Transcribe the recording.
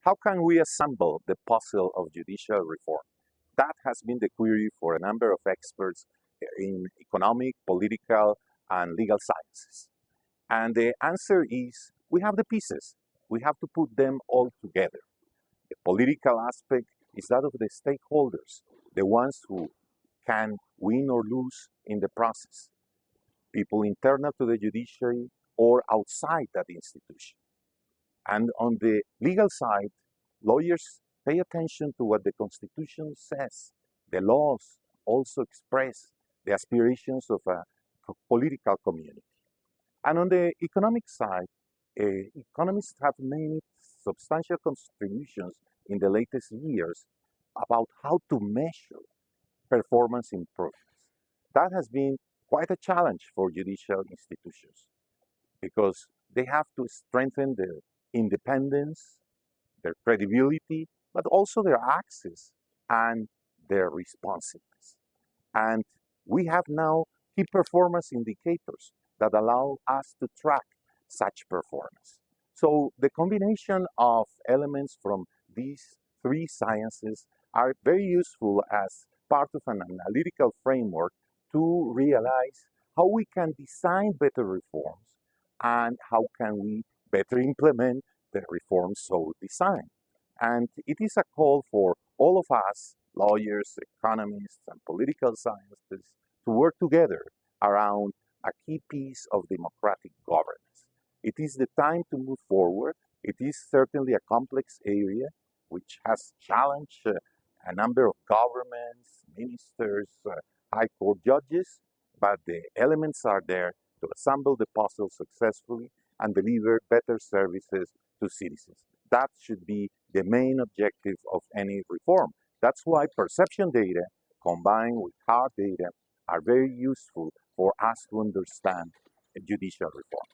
How can we assemble the puzzle of judicial reform? That has been the query for a number of experts in economic, political, and legal sciences. And the answer is we have the pieces. We have to put them all together. The political aspect is that of the stakeholders, the ones who can win or lose in the process, people internal to the judiciary or outside that institution. And on the legal side, lawyers pay attention to what the Constitution says. The laws also express the aspirations of a political community. And on the economic side, economists have made substantial contributions in the latest years about how to measure performance improvements. That has been quite a challenge for judicial institutions because they have to strengthen their independence, their credibility, but also their access and their responsiveness. And we have now key performance indicators that allow us to track such performance. So the combination of elements from these three sciences are very useful as part of an analytical framework to realize how we can design better reforms and how can we better implement the reforms so designed. And it is a call for all of us, lawyers, economists, and political scientists, to work together around a key piece of democratic governance. It is the time to move forward. It is certainly a complex area which has challenged a number of governments, ministers, high court judges, but the elements are there to assemble the puzzle successfully and deliver better services to citizens. That should be the main objective of any reform. That's why perception data combined with hard data are very useful for us to understand judicial reform.